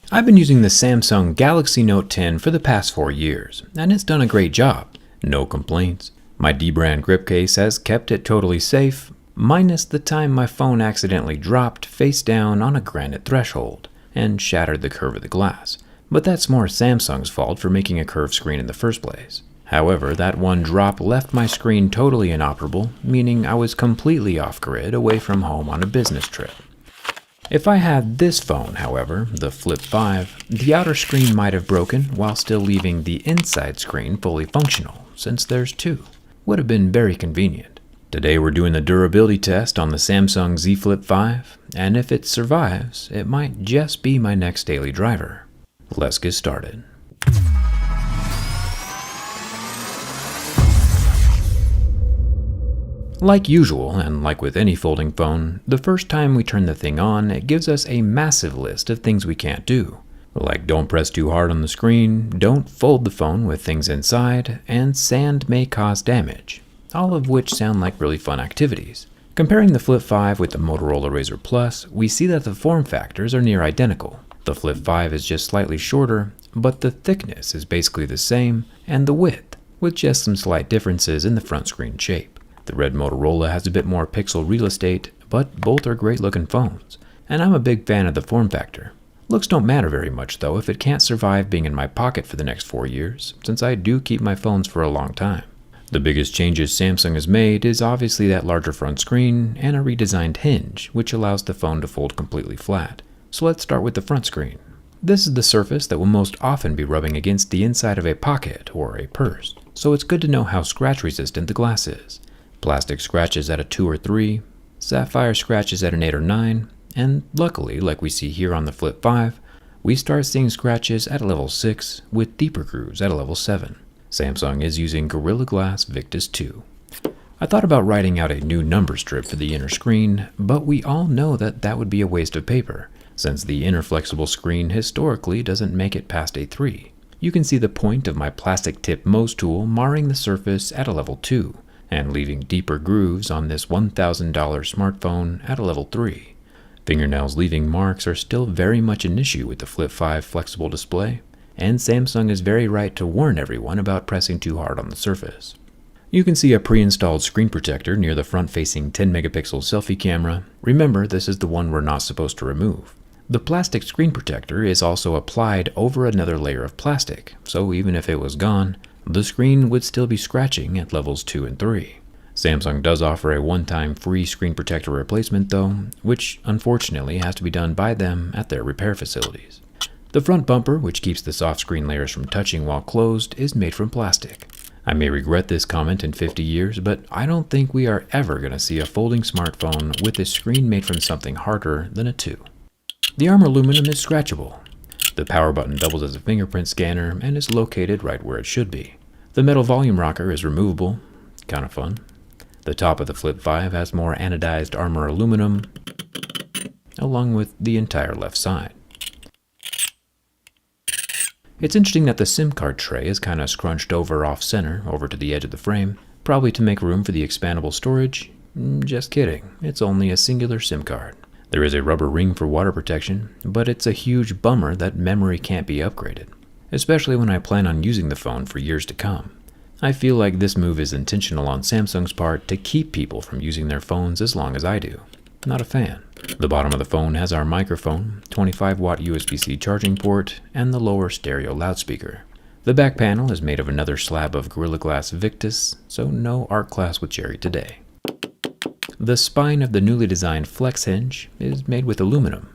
I've been using the Samsung Galaxy Note 10 for the past 4 years, and it's done a great job. No complaints. My D-brand grip case has kept it totally safe, minus the time my phone accidentally dropped face down on a granite threshold and shattered the curve of the glass. But that's more Samsung's fault for making a curved screen in the first place. However, that one drop left my screen totally inoperable, meaning I was completely off-grid away from home on a business trip. If I had this phone, however, the Flip 5, the outer screen might have broken while still leaving the inside screen fully functional, since there's two. Would have been very convenient. Today we're doing the durability test on the Samsung Z Flip 5, and if it survives, it might just be my next daily driver. Let's get started. Like usual, and like with any folding phone, the first time we turn the thing on, it gives us a massive list of things we can't do. Like don't press too hard on the screen, don't fold the phone with things inside, and sand may cause damage. All of which sound like really fun activities. Comparing the Flip 5 with the Motorola Razr Plus, we see that the form factors are near identical. The Flip 5 is just slightly shorter, but the thickness is basically the same, and the width, with just some slight differences in the front screen shape. The red Motorola has a bit more pixel real estate, but both are great looking phones, and I'm a big fan of the form factor. Looks don't matter very much though if it can't survive being in my pocket for the next 4 years, since I do keep my phones for a long time. The biggest changes Samsung has made is obviously that larger front screen and a redesigned hinge, which allows the phone to fold completely flat. So let's start with the front screen. This is the surface that will most often be rubbing against the inside of a pocket or a purse, so it's good to know how scratch resistant the glass is. Plastic scratches at a 2 or 3, sapphire scratches at an 8 or 9, and luckily, like we see here on the Flip 5, we start seeing scratches at a level 6 with deeper grooves at a level 7. Samsung is using Gorilla Glass Victus 2. I thought about writing out a new number strip for the inner screen, but we all know that that would be a waste of paper, since the inner flexible screen historically doesn't make it past a 3. You can see the point of my plastic tip Mohs tool marring the surface at a level 2. And leaving deeper grooves on this $1,000 smartphone at a level 3. Fingernails leaving marks are still very much an issue with the Flip 5 flexible display, and Samsung is very right to warn everyone about pressing too hard on the surface. You can see a pre-installed screen protector near the front-facing 10-megapixel selfie camera. Remember, this is the one we're not supposed to remove. The plastic screen protector is also applied over another layer of plastic, so even if it was gone, the screen would still be scratching at levels 2 and 3. Samsung does offer a one-time free screen protector replacement though, which unfortunately has to be done by them at their repair facilities. The front bumper, which keeps the soft screen layers from touching while closed, is made from plastic. I may regret this comment in 50 years, but I don't think we are ever going to see a folding smartphone with a screen made from something harder than a 2. The armor aluminum is scratchable. The power button doubles as a fingerprint scanner and is located right where it should be. The metal volume rocker is removable, kind of fun. The top of the Flip 5 has more anodized armor aluminum, along with the entire left side. It's interesting that the SIM card tray is kind of scrunched over off-center over to the edge of the frame, probably to make room for the expandable storage. Just kidding, it's only a singular SIM card. There is a rubber ring for water protection, but it's a huge bummer that memory can't be upgraded, especially when I plan on using the phone for years to come. I feel like this move is intentional on Samsung's part to keep people from using their phones as long as I do. Not a fan. The bottom of the phone has our microphone, 25-watt USB-C charging port, and the lower stereo loudspeaker. The back panel is made of another slab of Gorilla Glass Victus, so no art class with Jerry today. The spine of the newly designed flex hinge is made with aluminum.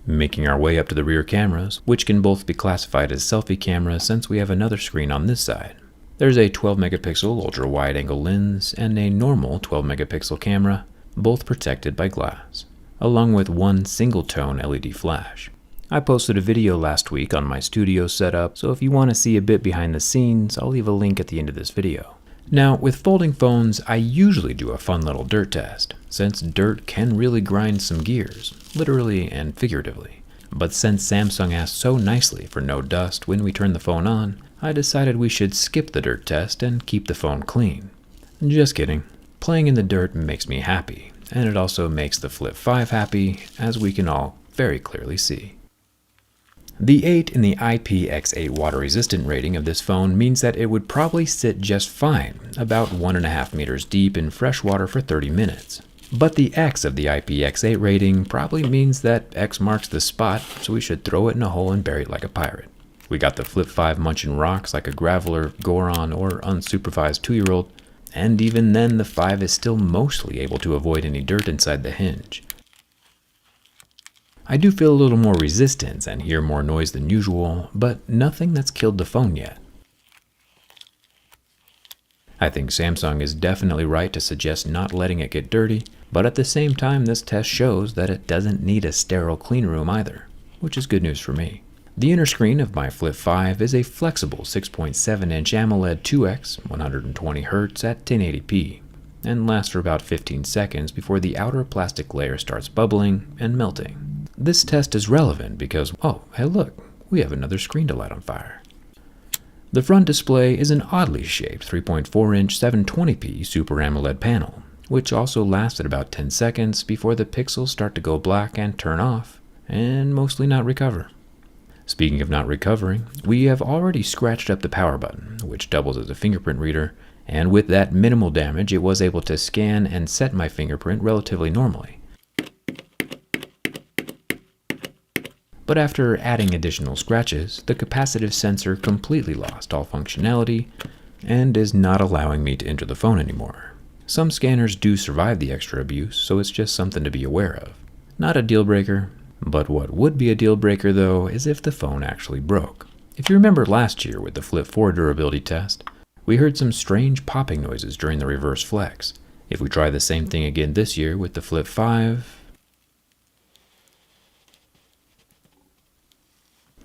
Making our way up to the rear cameras, which can both be classified as selfie cameras since we have another screen on this side. There's a 12-megapixel ultra-wide-angle lens and a normal 12-megapixel camera, both protected by glass, along with one single-tone LED flash. I posted a video last week on my studio setup, so if you want to see a bit behind the scenes, I'll leave a link at the end of this video. Now, with folding phones, I usually do a fun little dirt test, since dirt can really grind some gears, literally and figuratively. But since Samsung asked so nicely for no dust when we turn the phone on, I decided we should skip the dirt test and keep the phone clean. Just kidding. Playing in the dirt makes me happy, and it also makes the Flip 5 happy, as we can all very clearly see. The 8 in the IPX8 water resistant rating of this phone means that it would probably sit just fine, about 1.5 meters deep in fresh water for 30 minutes. But the X of the IPX8 rating probably means that X marks the spot, so we should throw it in a hole and bury it like a pirate. We got the Flip 5 munching rocks like a Graveler, Goron, or unsupervised 2-year-old, and even then the 5 is still mostly able to avoid any dirt inside the hinge. I do feel a little more resistance and hear more noise than usual, but nothing that's killed the phone yet. I think Samsung is definitely right to suggest not letting it get dirty, but at the same time this test shows that it doesn't need a sterile clean room either, which is good news for me. The inner screen of my Flip 5 is a flexible 6.7-inch AMOLED 2X 120Hz at 1080p, and lasts for about 15 seconds before the outer plastic layer starts bubbling and melting. This test is relevant because, oh, hey look, we have another screen to light on fire. The front display is an oddly shaped 3.4-inch 720p Super AMOLED panel, which also lasts at about 10 seconds before the pixels start to go black and turn off, and mostly not recover. Speaking of not recovering, we have already scratched up the power button, which doubles as a fingerprint reader, and with that minimal damage it was able to scan and set my fingerprint relatively normally. But after adding additional scratches, the capacitive sensor completely lost all functionality and is not allowing me to enter the phone anymore. Some scanners do survive the extra abuse, so it's just something to be aware of. Not a deal breaker, but what would be a deal breaker though is if the phone actually broke. If you remember last year with the Flip 4 durability test, we heard some strange popping noises during the reverse flex. If we try the same thing again this year with the Flip 5,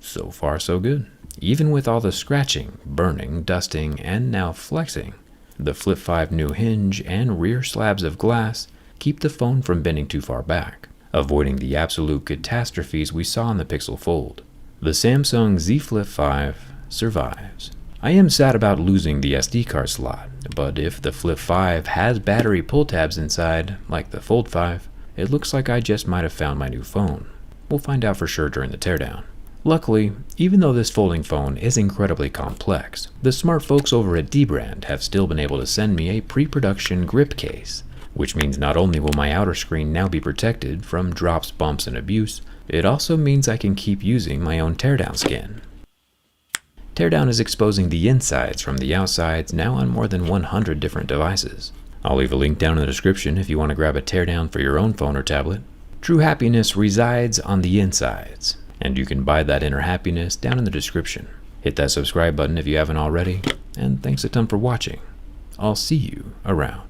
so far so good. Even with all the scratching, burning, dusting, and now flexing, the Flip 5 new hinge and rear slabs of glass keep the phone from bending too far back, avoiding the absolute catastrophes we saw in the Pixel Fold. The Samsung Z Flip 5 survives. I am sad about losing the SD card slot, but if the Flip 5 has battery pull tabs inside, like the Fold 5, it looks like I just might have found my new phone. We'll find out for sure during the teardown. Luckily, even though this folding phone is incredibly complex, the smart folks over at Dbrand have still been able to send me a pre-production grip case, which means not only will my outer screen now be protected from drops, bumps, and abuse, it also means I can keep using my own teardown skin. Teardown is exposing the insides from the outsides now on more than 100 different devices. I'll leave a link down in the description if you want to grab a teardown for your own phone or tablet. True happiness resides on the insides, and you can buy that inner happiness down in the description. Hit that subscribe button if you haven't already, and thanks a ton for watching. I'll see you around.